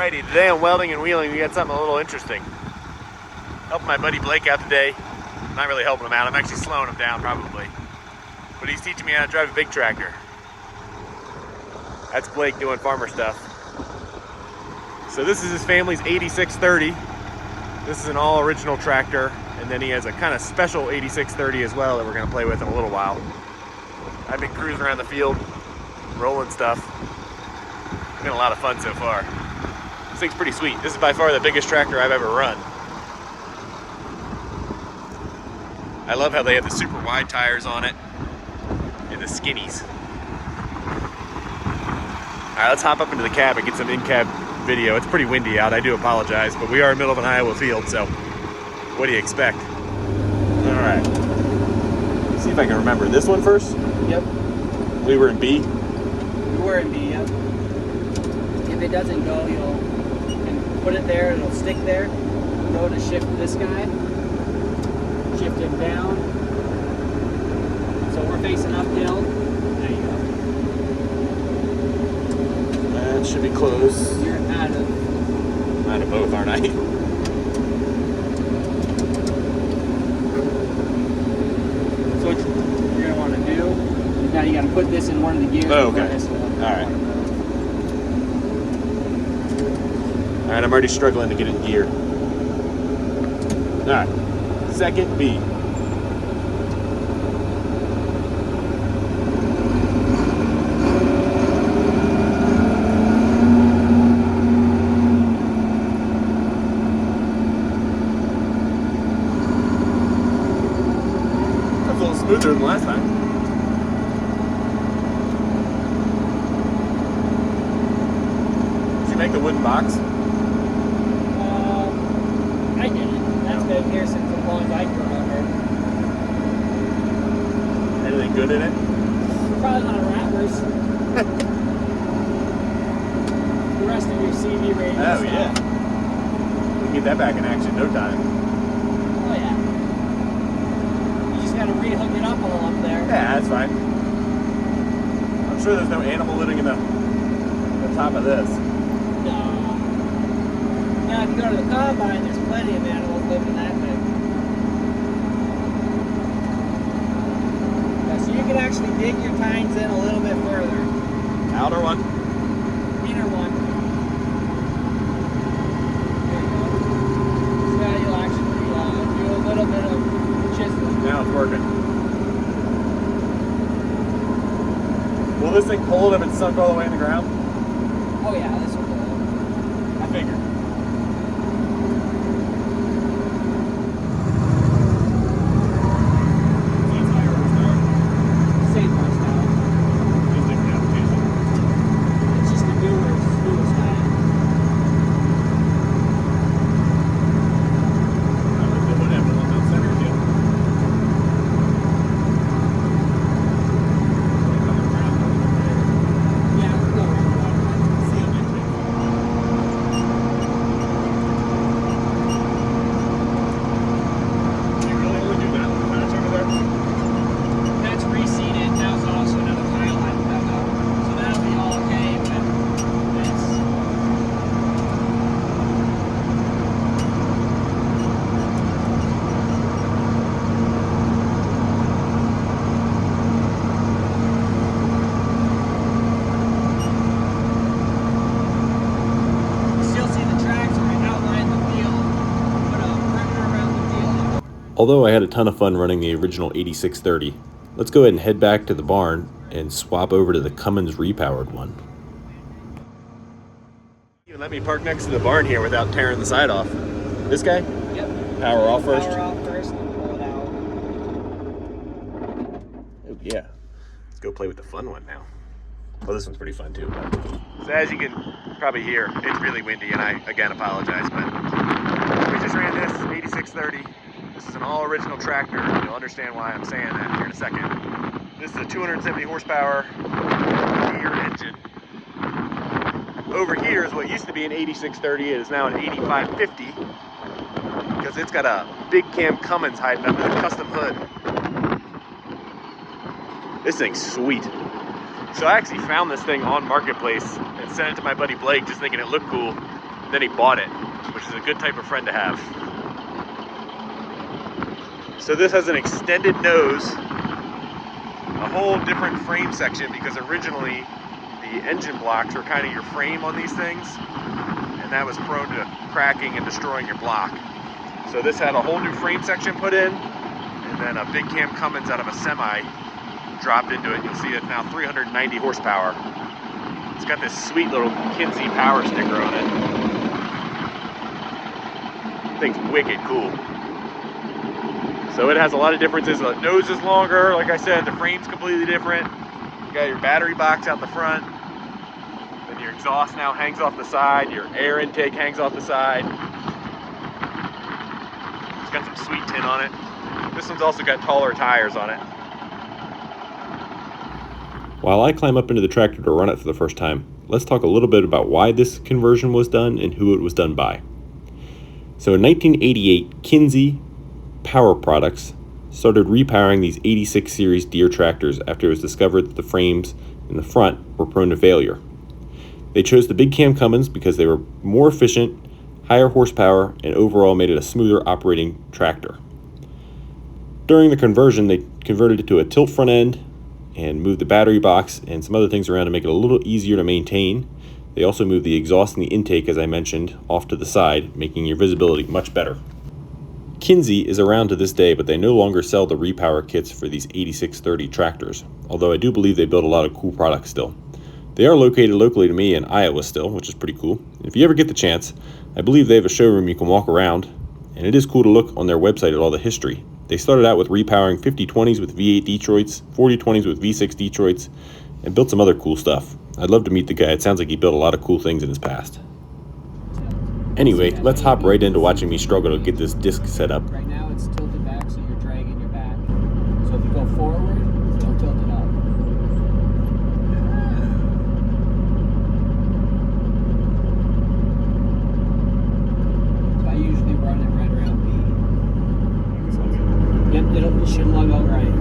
Alrighty, today on Welding and Wheeling, we got something a little interesting. Helping my buddy Blake out today. Not really helping him out, I'm actually slowing him down probably. But he's teaching me how to drive a big tractor. That's Blake doing farmer stuff. So this is his family's 8630. This is an all original tractor, and then he has a kind of special 8630 as well that we're gonna play with in a little while. I've been cruising around the field, rolling stuff. It's been a lot of fun so far. This thing's pretty sweet. This is by far the biggest tractor I've ever run. I love how they have the super wide tires on it and the skinnies. All right, let's hop up into the cab and get some in-cab video. It's pretty windy out, I do apologize, but we are in the middle of an Iowa field, so what do you expect? All right, let's see if I can remember. This one first? Yep. We were in B? We were in B, yep. If it doesn't go, you can put it there, it'll stick there. Go to shift this guy. Shift him down. So we're facing uphill. There you go. That should be close. You're out of both, aren't I? So what you're gonna want to do, now you gotta put this in one of the gears. Oh, okay. Alright. Alright, I'm already struggling to get it in gear. Alright. Second B. That's a little smoother than last time. Did you make the wooden box? I didn't. That's been here since as long as I can remember. Anything good in it? Probably not wrappers. The rest of your CV rating. Oh, yeah. We can get that back in action in no time. Oh, yeah. You just gotta re-hook it up a little up there. Yeah, that's fine. I'm sure there's no animal living in the top of this. No. Now, if you go to the combine, there's plenty of animals living in that thing. Yeah, so you can actually dig your tines in a little bit further. Outer one. Inner one. There you go. So now you'll actually do a little bit of chiseling. Now it's working. Will this thing pull it if it's sunk all the way in the ground? Oh yeah, this will pull it. I figured. Same horsepower. Just different application. It's just a newer style. I don't know if they would have the one that's centered yet. Yeah, no. Do you really only do that with the patch over there? That's reseated. That was also another tile I dug up. So that'll be all okay, but that's you still see the tracks where it outlined the field, put a perimeter around the field. Although I had a ton of fun running the original 8630, let's go ahead and head back to the barn and swap over to the Cummins repowered one. You let me park next to the barn here without tearing the side off. This guy? Yep. Power off first? Power off first and pull it out. Oh, yeah. Let's go play with the fun one now. Well, this one's pretty fun too. So as you can probably hear, it's really windy, and I, again, apologize, but we just ran this 8630. This is an all original tractor. You'll understand why I'm saying that here in a second. This is a 270 horsepower Deere engine. Over here is what used to be an 8630. It is now an 8550 because it's got a Big Cam Cummins hiding under the custom hood. This thing's sweet. So I actually found this thing on Marketplace and sent it to my buddy Blake, just thinking it looked cool. then he bought it, which is a good type of friend to have. So this has an extended nose, a whole different frame section, because originally the engine blocks were kind of your frame on these things, and that was prone to cracking and destroying your block. So this had a whole new frame section put in, and then a Big Cam Cummins out of a semi dropped into it. You'll see it's now 390 horsepower. It's got this sweet little Kinze power sticker on it. Thing's wicked cool. So it has a lot of differences. The nose is longer, like I said, the frame's completely different. You got your battery box out the front. Then your exhaust now hangs off the side. Your air intake hangs off the side. It's got some sweet tin on it. This one's also got taller tires on it. While I climb up into the tractor to run it for the first time, let's talk a little bit about why this conversion was done and who it was done by. So in 1988, Kinze Power Products started repowering these 86 series Deere tractors after it was discovered that the frames in the front were prone to failure. They chose the Big Cam Cummins because they were more efficient, higher horsepower, and overall made it a smoother operating tractor. During the conversion, they converted it to a tilt front end and moved the battery box and some other things around to make it a little easier to maintain. They also moved the exhaust and the intake, as I mentioned, off to the side, making your visibility much better. Kinze is around to this day, but they no longer sell the repower kits for these 8630 tractors, although I do believe they build a lot of cool products still. They are located locally to me in Iowa still, which is pretty cool. If you ever get the chance, I believe they have a showroom you can walk around, and it is cool to look on their website at all the history. They started out with repowering 5020s with V8 Detroits, 4020s with V6 Detroits, and built some other cool stuff. I'd love to meet the guy. It sounds like he built a lot of cool things in his past. Anyway, let's hop right into watching me struggle to get this disc set up. Right now it's tilted back, so you're dragging your back. So if you go forward, it'll tilt it up. So I usually run it right around B. Yep, it should lug out right.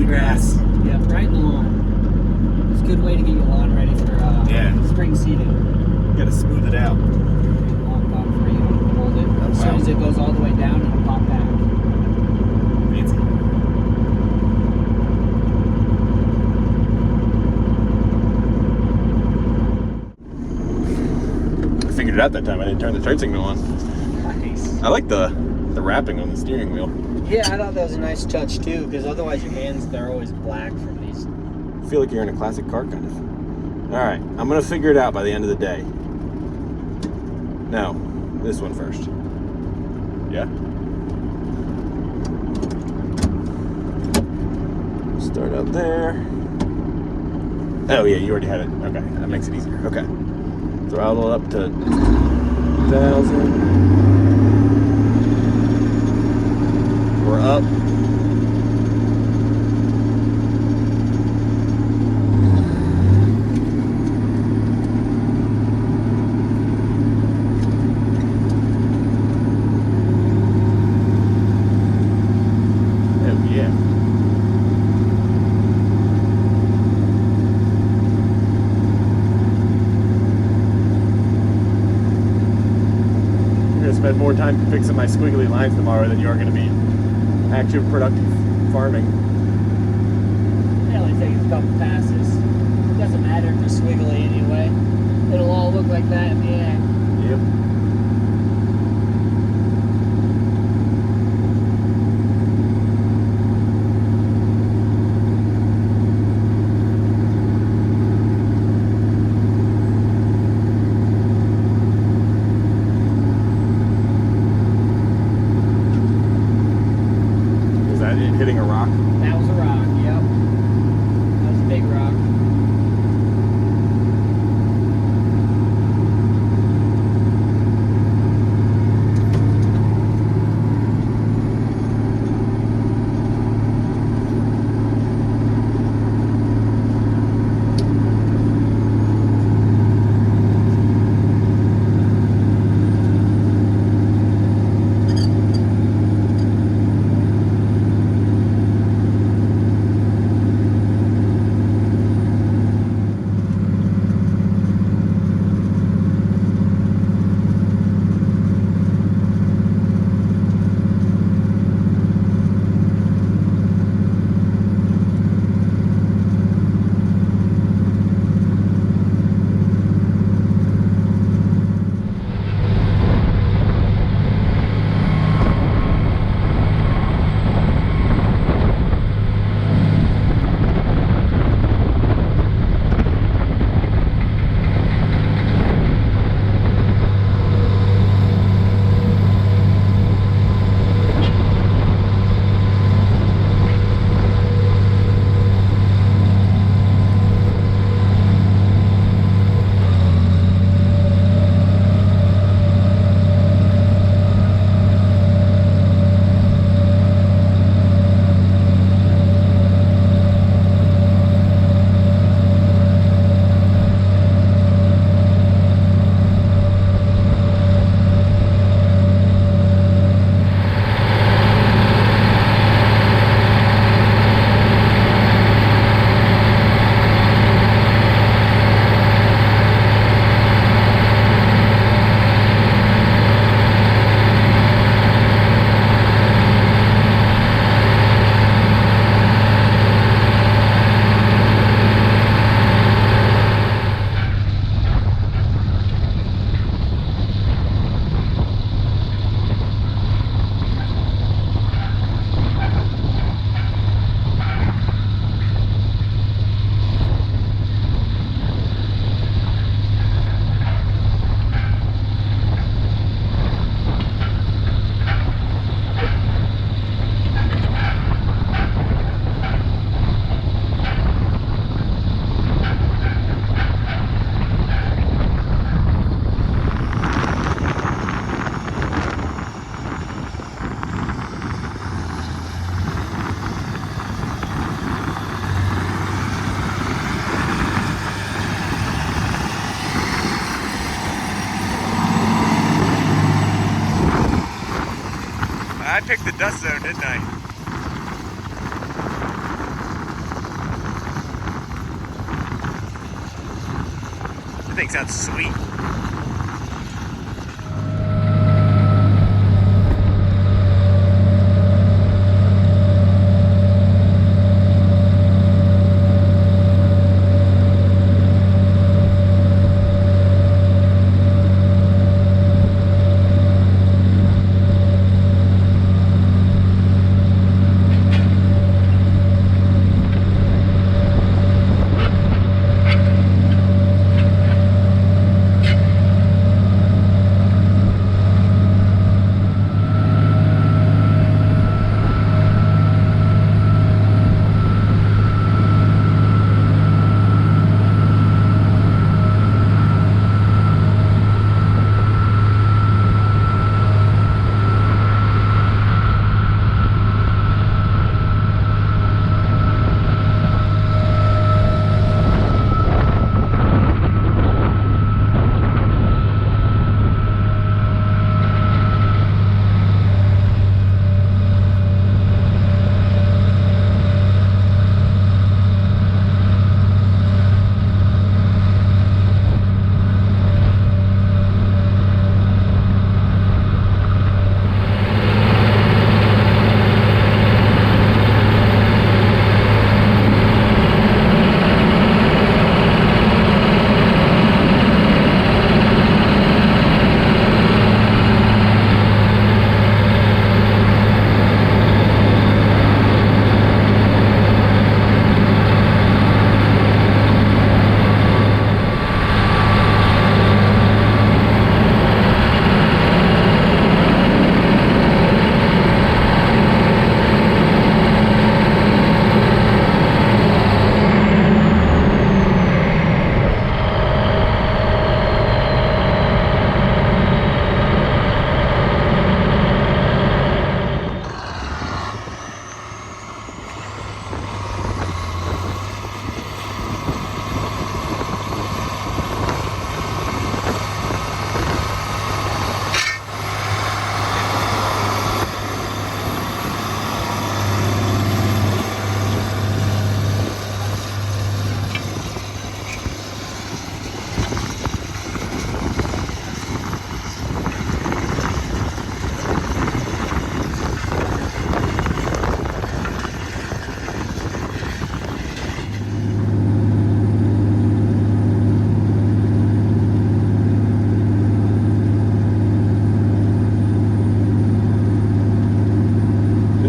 Grass. Yep, right in the lawn. It's a good way to get your lawn ready for spring seeding. You gotta smooth it out. Pop for you. Hold it. As soon as it goes all the way down, it'll pop back. Fancy. I figured it out that time. I didn't turn the turn signal on. Nice. I like the wrapping on the steering wheel. Yeah, I thought that was a nice touch too, because otherwise your hands, they're always black from these. I feel like you're in a classic car, kind of. All right, I'm gonna figure it out by the end of the day. No, this one first. Yeah? Start out there. Oh yeah, you already had it. Okay, that makes it easier. Okay. Throttle it up to 1,000. We're up. Oh yeah. You're gonna spend more time fixing my squiggly lines tomorrow than you are gonna be active productive farming. It only takes a couple passes. It doesn't matter if they're squiggly anyway. It'll all look like that in the end. Yep. Hitting a rock. That was a rock, yep. That was a big rock. I picked the dust zone, didn't I? That thing sounds sweet.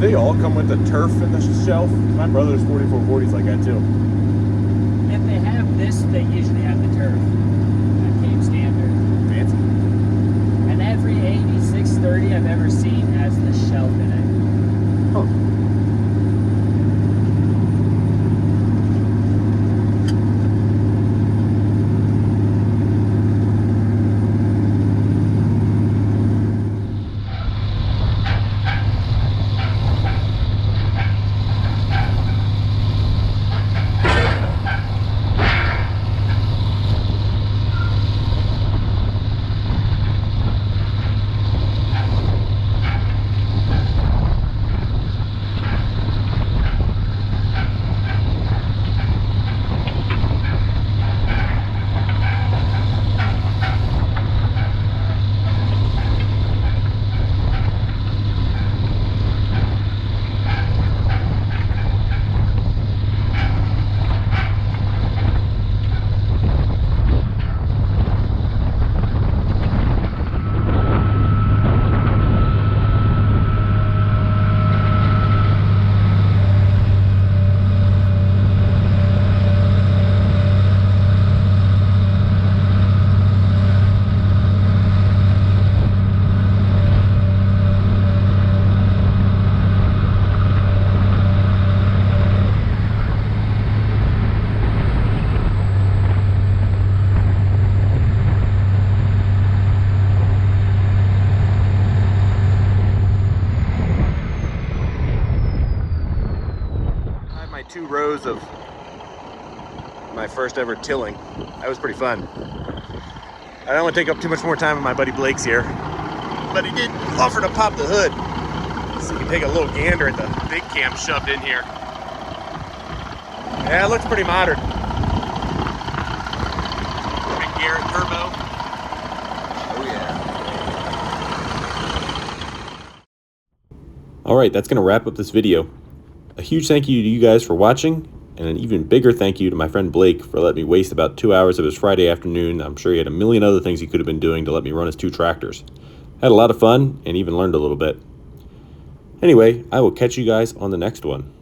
They all come with the turf in the shelf. My brother's 4440s like that too. If they have this, they usually have the turf. That came standard. Fancy. And every 8630 I've ever seen has the shelf in it. Huh. Two rows of my first ever tilling. That was pretty fun. I don't want to take up too much more time with my buddy Blake's here, but he did offer to pop the hood. So we can take a little gander at the big cam shoved in here. Yeah, it looks pretty modern. Big Garrett turbo. Oh yeah. Alright, that's going to wrap up this video. A huge thank you to you guys for watching, and an even bigger thank you to my friend Blake for letting me waste about 2 hours of his Friday afternoon. I'm sure he had a million other things he could have been doing to let me run his 2 tractors. Had a lot of fun, and even learned a little bit. Anyway, I will catch you guys on the next one.